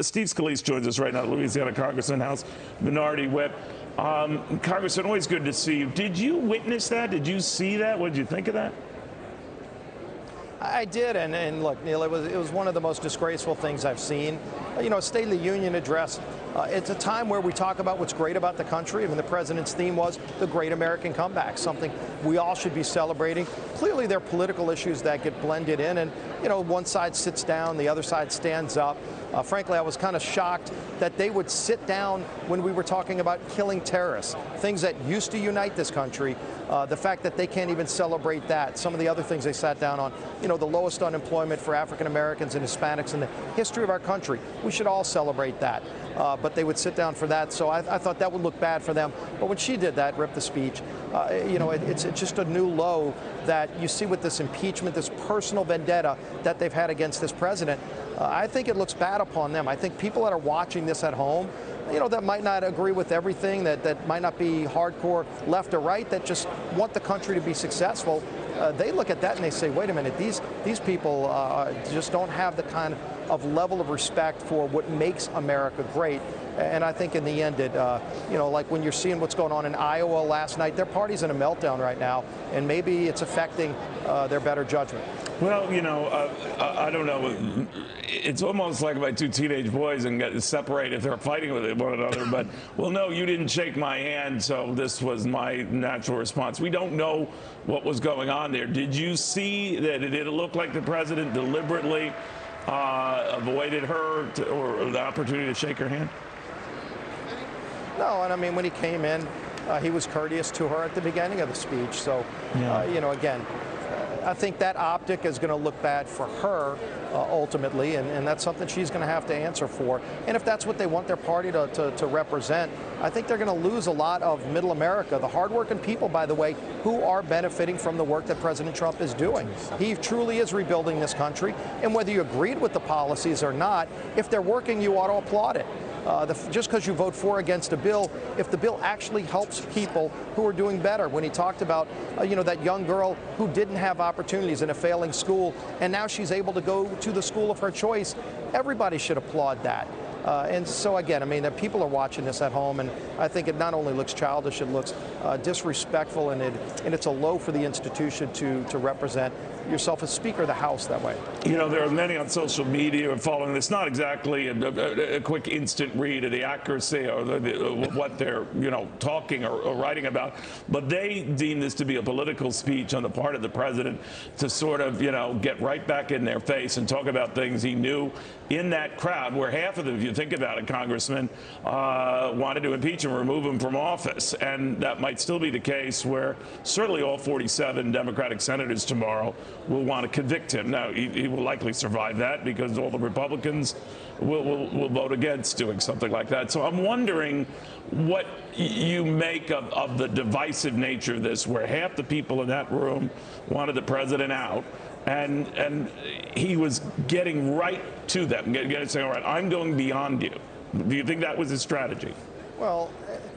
Steve Scalise joins us right now, Louisiana Congressman, House Minority Whip. Congressman, always good to see you. Did you witness that? Did you see that? What did you think of that? I did, and look, Neil, it was one of the most disgraceful things I've seen. You know, a State of the Union address. It's a time where we talk about what's great about the country. I mean, the president's theme was the great American comeback, something we all should be celebrating. Clearly, there are political issues that get blended in, and, you know, one side sits down, the other side stands up. Frankly, I was kind of shocked that they would sit down when we were talking about killing terrorists, things that used to unite this country. The fact that they can't even celebrate that. Some of the other things they sat down on, you know, the lowest unemployment for African Americans and Hispanics in the history of our country. We should all celebrate that. But they would sit down for that. So I thought that would look bad for them. But when she did that, ripped the speech, you know, it's just a new low that you see with this impeachment, this personal vendetta that they've had against this president. I think it looks bad upon them. I think people that are watching this at home, you know, that might not agree with everything, that might not be hardcore left or right, that just want the country to be successful, they look at that and they say, wait a minute, these people just don't have the kind of level of respect for what makes America great. And I think in the end, you know, like when you're seeing what's going on in Iowa last night, their party's in a meltdown right now, and maybe it's affecting their better judgment. Well, you know, I don't know. It's almost like my two teenage boys and get separated if they're fighting with one another. But, well, no, you didn't shake my hand, so this was my natural response. We don't know what was going on there. Did you see that it looked like the president deliberately avoided her or the opportunity to shake her hand? No, and I mean, when he came in, he was courteous to her at the beginning of the speech. So, you know, again, I think that optic is going to look bad for her ultimately, and that's something she's going to have to answer for. And if that's what they want their party to represent, I think they're going to lose a lot of middle America, the hardworking people, by the way, who are benefiting from the work that President Trump is doing. He truly is rebuilding this country, and whether you agreed with the policies or not, if they're working, you ought to applaud it. Just because you vote for or against a bill, if the bill actually helps people who are doing better. When he talked about, you know, that young girl who didn't have opportunities in a failing school, and now she's able to go to the school of her choice, everybody should applaud that. And so, again, I mean, that people are watching this at home, and I think it not only looks childish, it looks disrespectful, and it's a low for the institution to represent yourself as Speaker of the House that way. You know, there are many on social media following this. Not exactly a quick instant read of the accuracy or what they're, you know, talking or writing about, but they deem this to be a political speech on the part of the president to sort of, you know, get right back in their face and talk about things he knew in that crowd, where half of them, if you think about it, Congressman, wanted to impeach him, remove him from office. And that might still be the case where certainly all 47 Democratic senators tomorrow will want to convict him. Now, he will likely survive that because all the Republicans will vote against doing something like that. So I'm wondering what you make of the divisive nature of this, where half the people in that room wanted the president out, and he was getting right to them, saying, all right, I'm going beyond you. Do you think that was his strategy? Well,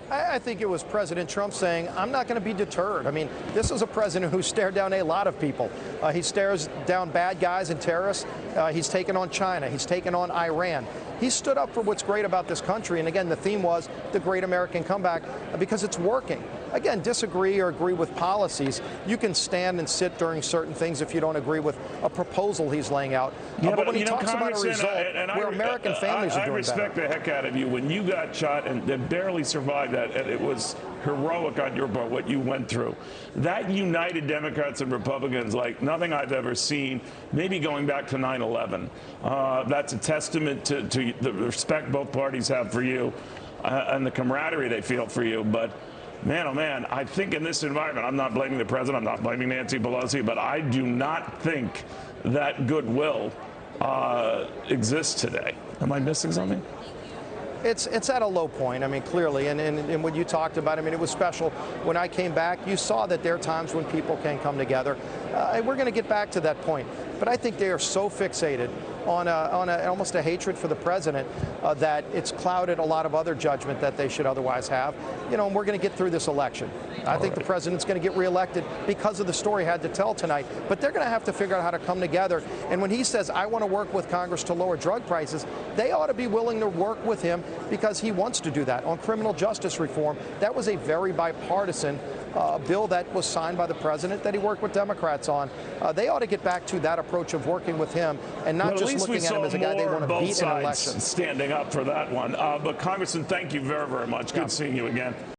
I think it was President Trump saying, I'm not going to be deterred. I mean, this is a president who stared down a lot of people. He stares down bad guys and terrorists. He's taken on China. He's taken on Iran. He stood up for what's great about this country. And again, the theme was the great American comeback because it's working. Again, disagree or agree with policies. You can stand and sit during certain things if you don't agree with a proposal he's laying out. Yeah, but when he talks about a result where American families are doing better. I respect the heck out of you. When you got shot and barely survived that, and it was heroic on your part, what you went through. That united Democrats and Republicans like nothing I've ever seen, maybe going back to 9/11. That's a testament to the respect both parties have for you and the camaraderie they feel for you. But man, oh man, I think in this environment, I'm not blaming the president, I'm not blaming Nancy Pelosi, but I do not think that goodwill exists today. Am I missing something? It's at a low point, I mean, clearly, and what you talked about, I mean, it was special. When I came back, you saw that there are times when people can come together, and we're going to get back to that point. But I think they are so fixated on almost a hatred for the president that it's clouded a lot of other judgment that they should otherwise have. You know, and we're going to get through this election. I think the president's going to get reelected because of the story he had to tell tonight. But they're going to have to figure out how to come together. And when he says, I want to work with Congress to lower drug prices, they ought to be willing to work with him because he wants to do that. On criminal justice reform, that was a very bipartisan bill that was signed by the president that he worked with Democrats on. They ought to get back to that approach of working with him and not just looking at him as a guy they want to beat in an election. Standing up for that one. But Congressman, thank you very, very much. Good seeing you again.